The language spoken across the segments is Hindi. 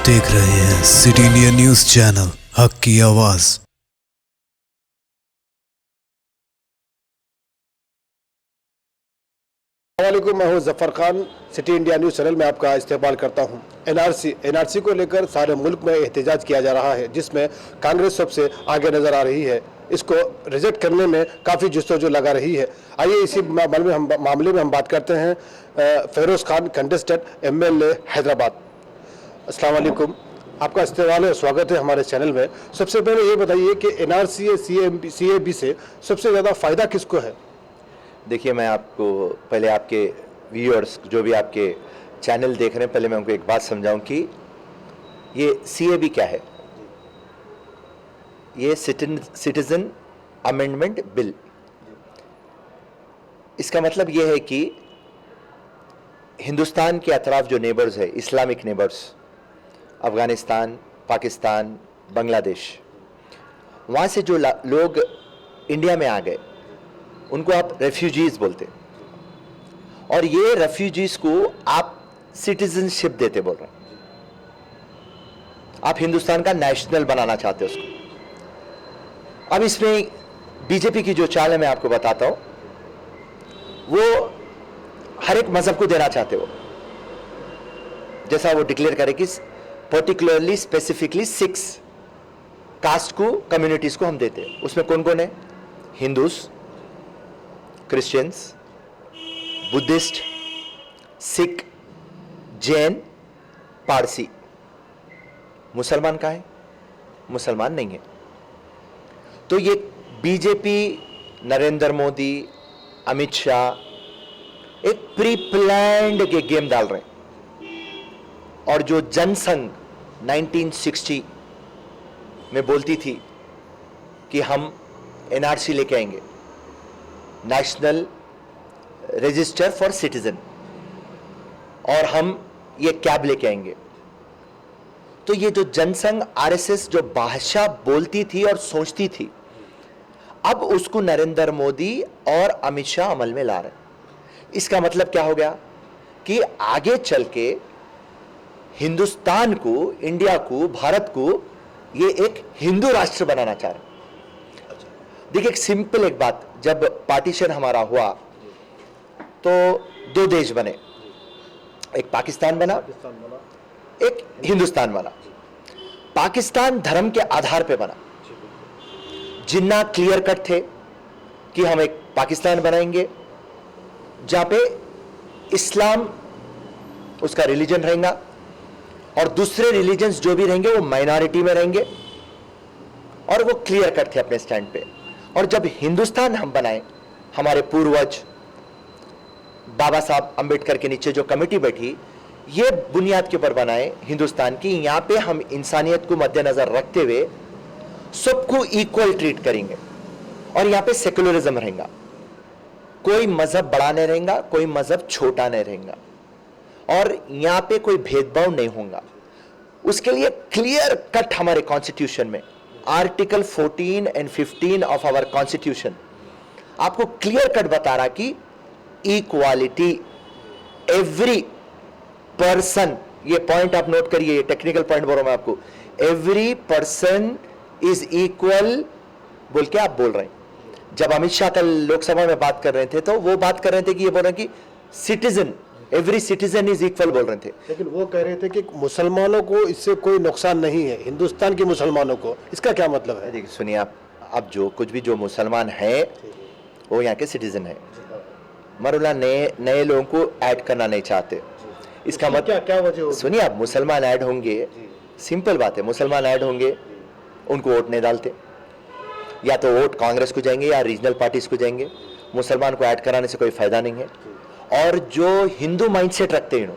आप देख रहे हैं सिटी इंडिया न्यूज चैनल, हक की आवाज। अस्सलामुअलैकुम, मैं हूं Zafar Khan. City India news channel में आपका इस्तेमाल करता हूं। एनआरसी को लेकर सारे मुल्क में एहतजाज किया जा रहा है, जिसमें कांग्रेस सबसे आगे नज़र आ रही है। इसको रिजेक्ट करने में काफ़ी जस्तोजू लगा रही है। आइए इसी मामले में हम बात करते हैं फेरोज खान, कंटेस्टेंट एमएलए हैदराबाद। अस्सलाम वालेकुम, आपका इस्तेमाल है, स्वागत है हमारे चैनल में। सबसे पहले ये बताइए कि एनआरसी सीएबी से सबसे ज़्यादा फ़ायदा किसको है? देखिए, मैं आपको पहले आपके व्यूअर्स जो भी आपके चैनल देख रहे हैं, पहले मैं उनको एक बात समझाऊं कि ये सीएबी क्या है। ये सिटीजन अमेंडमेंट बिल। इसका मतलब ये है कि हिंदुस्तान के अतराफ जो नेबर्स है, इस्लामिक नेबर्स, अफ़गानिस्तान, पाकिस्तान, बांग्लादेश, वहाँ से जो लोग इंडिया में आ गए उनको आप रेफ्यूजीज बोलते, और ये रेफ्यूजीज को आप सिटीजनशिप देते बोल रहे हैं। आप हिंदुस्तान का नेशनल बनाना चाहते हो उसको। अब इसमें बीजेपी की जो चाल है मैं आपको बताता हूं। वो हर एक मजहब को देना चाहते हो, जैसा वो डिक्लेयर करे कि पर्टिकुलरली स्पेसिफिकली 6 कास्ट को, कम्युनिटीज को हम देते हैं। उसमें कौन कौन है? Hindus, Christians, Buddhist, Sikh, Jain, Parsi. मुसलमान कहाँ है? मुसलमान नहीं है। तो ये बीजेपी, नरेंद्र मोदी, अमित शाह एक प्री प्लान्ड के गेम डाल रहे हैं। और जो जनसंघ 1960 में बोलती थी कि हम एनआरसी लेके आएंगे, नेशनल रजिस्टर फॉर सिटीजन, और हम ये कैब लेके आएंगे, तो ये जो जनसंघ आरएसएस जो भाषा बोलती थी और सोचती थी, अब उसको नरेंद्र मोदी और अमित शाह अमल में ला रहे हैं। इसका मतलब क्या हो गया कि आगे चल के हिंदुस्तान को, इंडिया को, भारत को ये एक हिंदू राष्ट्र बनाना चाह रहे हैं। देखिए, एक सिंपल एक बात, जब पार्टीशन हमारा हुआ तो 2 देश बने, एक पाकिस्तान बना, एक हिंदुस्तान बना। पाकिस्तान धर्म के आधार पे बना। जिन्ना क्लियर कट थे कि हम एक पाकिस्तान बनाएंगे जहां पे इस्लाम उसका रिलीजन रहेगा, और दूसरे रिलीजन्स जो भी रहेंगे वो माइनॉरिटी में रहेंगे, और वो क्लियर कट थे अपने स्टैंड पे। और जब हिंदुस्तान हम बनाए, हमारे पूर्वज बाबा साहब अंबेडकर के नीचे जो कमेटी बैठी, ये बुनियाद के ऊपर बनाए हिंदुस्तान की, यहां पे हम इंसानियत को मद्देनजर रखते हुए सबको इक्वल ट्रीट करेंगे, और यहां पे सेकुलरिज्म रहेगा। कोई मजहब बड़ा नहीं रहेगा, कोई मजहब छोटा नहीं रहेगा, और यहां पे कोई भेदभाव नहीं होगा। उसके लिए क्लियर कट हमारे कॉन्स्टिट्यूशन में article 14 and 15 of our constitution आपको क्लियर कट बता रहा कि इक्वालिटी, एवरी पर्सन, ये पॉइंट आप नोट करिए, ये टेक्निकल पॉइंट बोल रहा हूं मैं आपको, एवरी पर्सन इज इक्वल बोल के आप बोल रहे हैं। जब अमित शाह कल लोकसभा में बात कर रहे थे तो वो बात कर रहे थे कि ये बोल रहे हैं कि citizen, every citizen is equal बोल रहे थे। लेकिन वो कह रहे थे कि मुसलमानों को इससे कोई नुकसान नहीं है, हिंदुस्तान के मुसलमानों को। इसका क्या मतलब है? देखिए सुनिए, आप जो कुछ भी जो मुसलमान है वो यहाँ के सिटीजन है, मरुला नए लोगों को ऐड करना नहीं चाहते। इसका मतलब क्या वजह होगी? सुनिए, आप मुसलमान ऐड होंगे, सिंपल बात है, मुसलमान ऐड होंगे, उनको वोट नहीं डालते, या तो वोट कांग्रेस को जाएंगे या रीजनल पार्टीज को जाएंगे। मुसलमान को ऐड कराने से कोई फायदा नहीं है। और जो हिंदू माइंडसेट रखते हैं,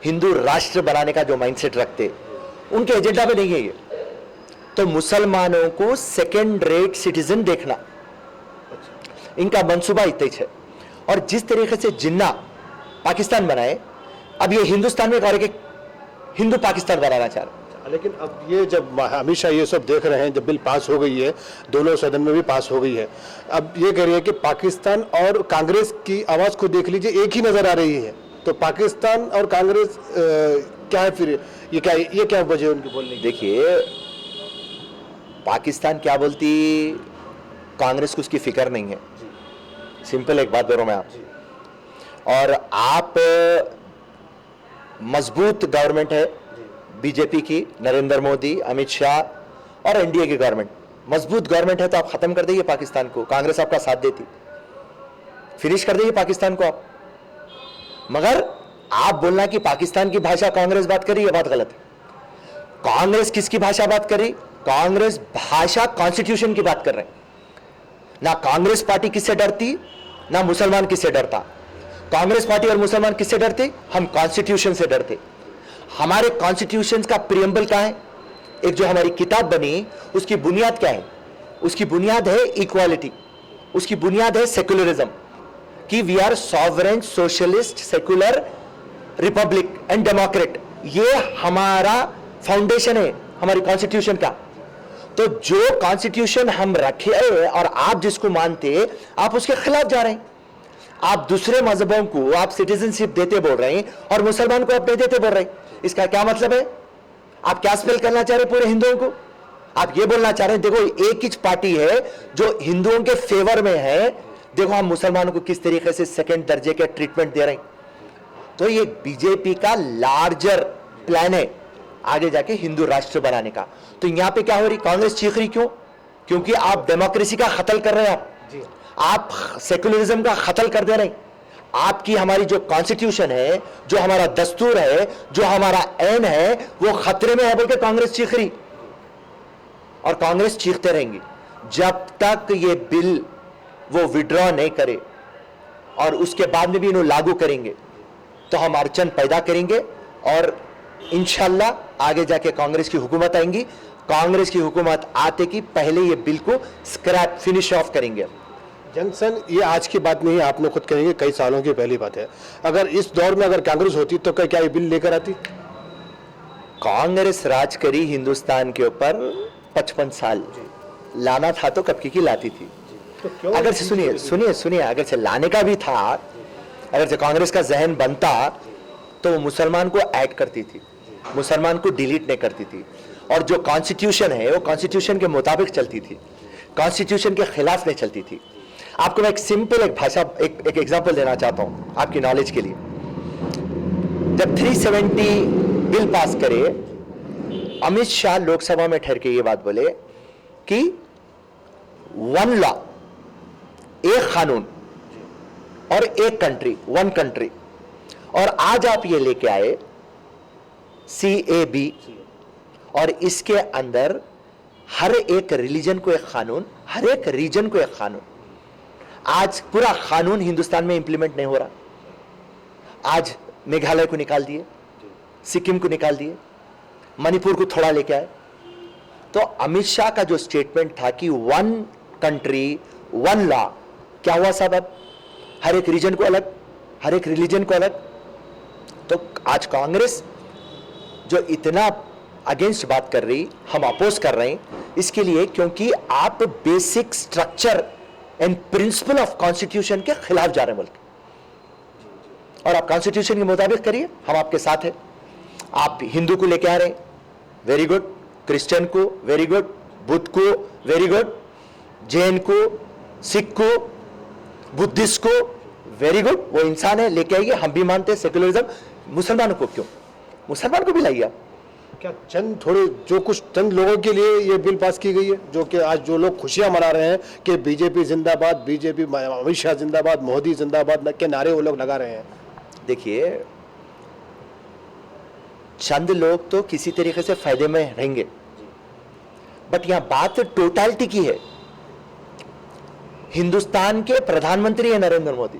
हिंदू राष्ट्र बनाने का जो माइंडसेट रखते, उनके एजेंडा में नहीं है ये। तो मुसलमानों को सेकेंड रेट सिटीजन देखना इनका मंसूबा इतना ही है। और जिस तरीके से जिन्ना पाकिस्तान बनाए, अब ये हिंदुस्तान में हिंदू पाकिस्तान बनाना चाह रहे। लेकिन अब ये जब अमित शाह ये सब देख रहे हैं, जब बिल पास हो गई है, दोनों सदन में भी पास हो गई है, अब ये कह रही है कि पाकिस्तान और कांग्रेस की आवाज़ को देख लीजिए, एक ही नज़र आ रही है। तो पाकिस्तान और कांग्रेस क्या है फिर, ये क्या वजह है उनकी बोलने की? देखिए, पाकिस्तान क्या बोलती, कांग्रेस को उसकी फिक्र नहीं है। सिंपल एक बात बोल रहा हूं मैं आप, और आप मजबूत गवर्नमेंट है बीजेपी की, नरेंद्र मोदी, अमित शाह और एनडीए की गवर्नमेंट, मजबूत गवर्नमेंट है, तो आप खत्म कर देंगे पाकिस्तान को। कांग्रेस आपका साथ देती, फिनिश कर देगी पाकिस्तान को आप। मगर आप बोलना कि पाकिस्तान की भाषा कांग्रेस बात करी, यह बात गलत है। कांग्रेस किसकी भाषा बात करी? कांग्रेस भाषा कॉन्स्टिट्यूशन की बात कर रहे हैं। ना कांग्रेस पार्टी किससे डरती, ना मुसलमान किससे डरता। कांग्रेस पार्टी और मुसलमान किससे डरते? हम कॉन्स्टिट्यूशन से डरते। हमारे कॉन्स्टिट्यूशन का प्रियम्बल क्या है? एक जो हमारी किताब बनी, उसकी बुनियाद क्या है? उसकी बुनियाद है इक्वालिटी, उसकी बुनियाद है सेक्युलरिज्म, कि we are sovereign socialist secular republic and democrat. ये हमारा फाउंडेशन है हमारी कॉन्स्टिट्यूशन का। तो जो कॉन्स्टिट्यूशन हम रखे और आप जिसको मानते, आप उसके खिलाफ जा रहे हैं। आप दूसरे मजहबों को आप सिटीजनशिप देते बोल रहे हैं और मुसलमान को आप नहीं देते बोल रहे हैं। इसका क्या मतलब है? आप क्या स्पेल करना चाह रहे हैं पूरे हिंदुओं को? आप ये बोलना चाह रहे हैं देखो एक ही पार्टी है जो हिंदुओं के फेवर में है, देखो हम मुसलमानों को किस तरीके से सेकंड दर्जे के ट्रीटमेंट दे रहे हैं। तो ये बीजेपी का लार्जर प्लान है आगे जाके हिंदू राष्ट्र बनाने का। तो यहां पे क्या हो रही? कांग्रेस चीख रही क्यों? क्योंकि आप डेमोक्रेसी का कत्ल कर रहे हैं, आप सेक्युलरिज्म का कत्ल कर दे रहे हैं। आपकी हमारी जो कॉन्स्टिट्यूशन है, जो हमारा दस्तूर है, जो हमारा ऐन है, वो खतरे में है बोल के कांग्रेस चीख रही। और कांग्रेस चीखते रहेंगी जब तक ये बिल वो विड्रॉ नहीं करे और उसके बाद में भी इन्हें लागू करेंगे तो हम अड़चन पैदा करेंगे और इंशाल्लाह आगे जाके कांग्रेस की हुकूमत आएंगी। कांग्रेस की हुकूमत आते कि पहले ये बिल को स्क्रैप फिनिश ऑफ करेंगे। जंक्शन ये आज की बात नहीं है, आपने खुद कहेंगे कई सालों की पहली बात है। अगर इस दौर में अगर कांग्रेस होती तो क्या ये बिल लेकर आती? कांग्रेस राज करी हिंदुस्तान के ऊपर 55 साल, लाना था तो कब की लाती थी। तो अगर से सुनिए सुनिए सुनिए, अगर से लाने का भी था, अगर से कांग्रेस का जहन बनता तो वो मुसलमान को ऐड करती थी, मुसलमान को डिलीट नहीं करती थी। और जो कॉन्स्टिट्यूशन है वो कॉन्स्टिट्यूशन के मुताबिक चलती थी, कॉन्स्टिट्यूशन के खिलाफ नहीं चलती थी। आपको मैं एक सिंपल एक भाषा एक एग्जांपल देना चाहता हूं आपकी नॉलेज के लिए। जब 370 बिल पास करे, अमित शाह लोकसभा में ठहर के ये बात बोले कि वन लॉ, एक कानून और एक कंट्री, वन कंट्री। और आज आप ये लेके आए CAB, और इसके अंदर हर एक रिलीजन को एक कानून, हर एक रीजन को एक कानून। आज पूरा कानून हिंदुस्तान में इंप्लीमेंट नहीं हो रहा। आज मेघालय को निकाल दिए, सिक्किम को निकाल दिए, मणिपुर को थोड़ा लेके आए। तो अमित शाह का जो स्टेटमेंट था कि वन कंट्री वन लॉ, क्या हुआ साहब? अब हर एक रीजन को अलग, हर एक रिलीजन को अलग। तो आज कांग्रेस जो इतना अगेंस्ट बात कर रही, हम अपोज कर रहे हैं इसके लिए क्योंकि आप basic structure and principle of constitution के खिलाफ जा रहे हैं मुल्क। और आप कॉन्स्टिट्यूशन के मुताबिक करिए, हम आपके साथ हैं। आप हिंदू को लेके आ रहे हैं, वेरी गुड। क्रिश्चियन को वेरी गुड, बुद्ध को वेरी गुड, जैन को, सिख को, बुद्धिस्ट को वेरी गुड, वो इंसान है, लेके आइए, हम भी मानते हैं सेक्युलरिज्म। मुसलमानों को क्यों? मुसलमान को भी लाइए आप। क्या चंद थोड़े जो कुछ चंद लोगों के लिए ये बिल पास की गई है, जो कि आज जो लोग खुशियां मना रहे हैं कि बीजेपी जिंदाबाद, बीजेपी अमित शाह जिंदाबाद, मोदी जिंदाबाद के नारे वो लोग लगा रहे हैं? देखिए, चंद लोग तो किसी तरीके से फायदे में रहेंगे, बट यहां बात टोटलिटी की है। हिंदुस्तान के प्रधानमंत्री है नरेंद्र मोदी।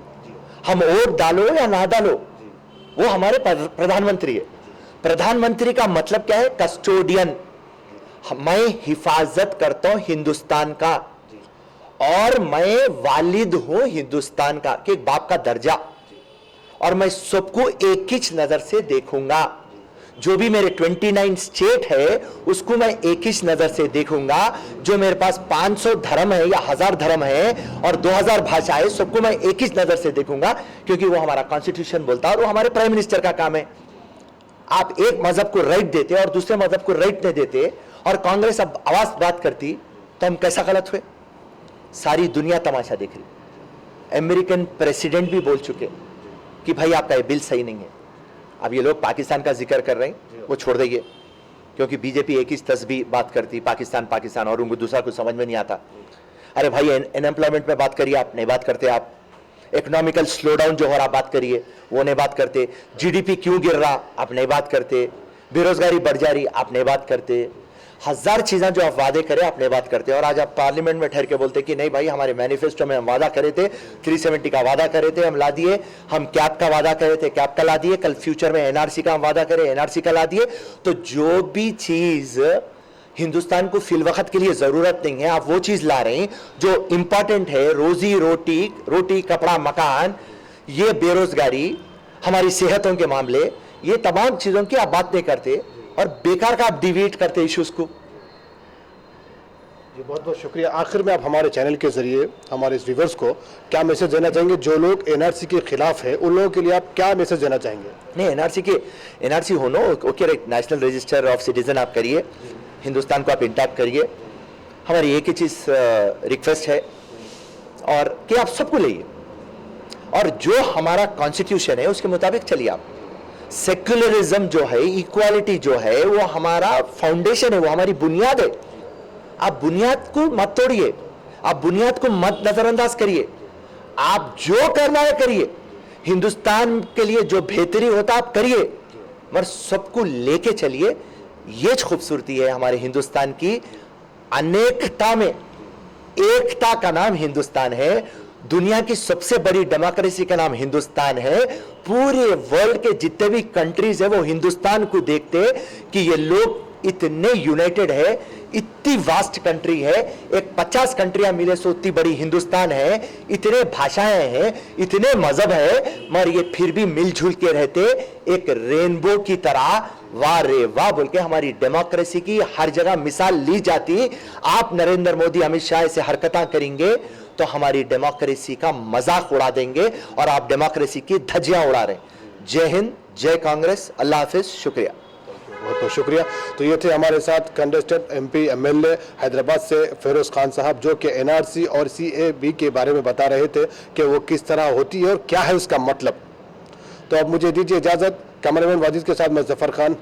हम वोट डालो या ना डालो, वो हमारे प्रधानमंत्री है। प्रधानमंत्री का मतलब क्या है? कस्टोडियन। मैं हिफाजत करता हूं हिंदुस्तान का, और मैं वालिद हूं हिंदुस्तान का, कि एक बाप का दर्जा। और मैं सबको एक ही नजर से देखूंगा। जो भी मेरे 29 स्टेट है उसको मैं एक ही नजर से देखूंगा। जो मेरे पास 500 धर्म है या 1000 धर्म है और 2000 भाषा है, सबको मैं एक ही नजर से देखूंगा, क्योंकि वो हमारा कॉन्स्टिट्यूशन बोलता है और वो हमारे प्राइम मिनिस्टर का काम है। आप एक मजहब को राइट देते और दूसरे मजहब को राइट नहीं देते और कांग्रेस अब आवाज बात करती तो हम कैसा गलत हुए? सारी दुनिया तमाशा देख रही। अमेरिकन प्रेसिडेंट भी बोल चुके कि भाई आपका ये बिल सही नहीं है। अब ये लोग पाकिस्तान का जिक्र कर रहे हैं, वो छोड़ देंगे, क्योंकि बीजेपी एक ही तस्वीर बात करती, पाकिस्तान पाकिस्तान, और उनको दूसरा कुछ समझ में नहीं आता। अरे भाई अनएम्प्लॉयमेंट में बात करिए, आप नहीं बात करते। आप इकोनॉमिकल स्लो डाउन जो हो रहा बात करिए, वो नहीं बात करते। जीडीपी क्यों गिर रहा आप नहीं बात करते। बेरोजगारी बढ़ जा रही आप नहीं बात करते। हजार चीजें जो आप वादे करें आप नहीं बात करते, और आज आप पार्लियामेंट में ठहर के बोलते कि नहीं भाई हमारे मैनिफेस्टो में हम वादा करे थे, 370 का वादा करे थे, हम ला दिए। हम कैप का वादा करे थे, कैप का ला दिए। कल फ्यूचर में एनआरसी का हम वादा करें, एनआरसी का ला दिए। तो जो भी चीज हिंदुस्तान को फिल वक्त के लिए जरूरत नहीं है, आप वो चीज ला रहे हैं जो इंपॉर्टेंट है। रोजी रोटी कपड़ा मकान, ये बेरोजगारी, हमारी सेहतों के मामले, ये तमाम चीजों की आप बात नहीं करते और बेकार का आप डिवीट करते इश्यूज को। जी बहुत बहुत शुक्रिया। आखिर में आप हमारे चैनल के जरिए हमारे इस व्यूवर्स को क्या मैसेज देना चाहेंगे? जो लोग एनआरसी के खिलाफ है उन लोगों के लिए आप क्या मैसेज देना चाहेंगे? नहीं, एनआरसी होनो okay, national register of citizen आप करिए, हिंदुस्तान को आप इंटैक्ट करिए। हमारी एक ही चीज रिक्वेस्ट है और कि आप सबको लाइए, और जो हमारा कॉन्स्टिट्यूशन है उसके मुताबिक चलिए। आप सेक्युलरिज्म जो है, इक्वालिटी जो है, वो हमारा फाउंडेशन है, वो हमारी बुनियाद है। आप बुनियाद को मत तोड़िए, आप बुनियाद को मत नजरअंदाज करिए। आप जो करना है करिए, हिंदुस्तान के लिए जो बेहतरी होता आप करिए, मगर सबको लेके चलिए। ये खूबसूरती है हमारे हिंदुस्तान की। अनेकता में एकता का नाम हिंदुस्तान है। दुनिया की सबसे बड़ी डेमोक्रेसी का नाम हिंदुस्तान है। पूरे वर्ल्ड के जितने भी कंट्रीज है वो हिंदुस्तान को देखते कि ये लोग इतने यूनाइटेड है, इतनी वास्ट कंट्री है। एक 50 कंट्रियां मिले सो इतनी बड़ी हिंदुस्तान है, इतने भाषाएं हैं, इतने मजहब है, मगर ये फिर भी मिलजुल के रहते एक रेनबो की तरह। वाह रे वाह बोल के हमारी डेमोक्रेसी की हर जगह मिसाल ली जाती। आप नरेंद्र मोदी अमित शाह से हरकतें करेंगे तो हमारी डेमोक्रेसी का मजाक उड़ा देंगे और आप डेमोक्रेसी की धज्जियां उड़ा रहे हैं। जय हिंद, जय कांग्रेस, अल्लाह हाफिज, शुक्रिया। बहुत बहुत शुक्रिया। तो ये थे हमारे साथ कंटेस्टेंट एमपी एमएलए हैदराबाद से फिरोज खान साहब, जो कि एनआरसी और सीएबी के बारे में बता रहे थे कि वो किस तरह होती है और क्या है उसका मतलब। तो अब मुझे दीजिए इजाजत। कैमरामैन वाजिद के साथ मैं जफर खान।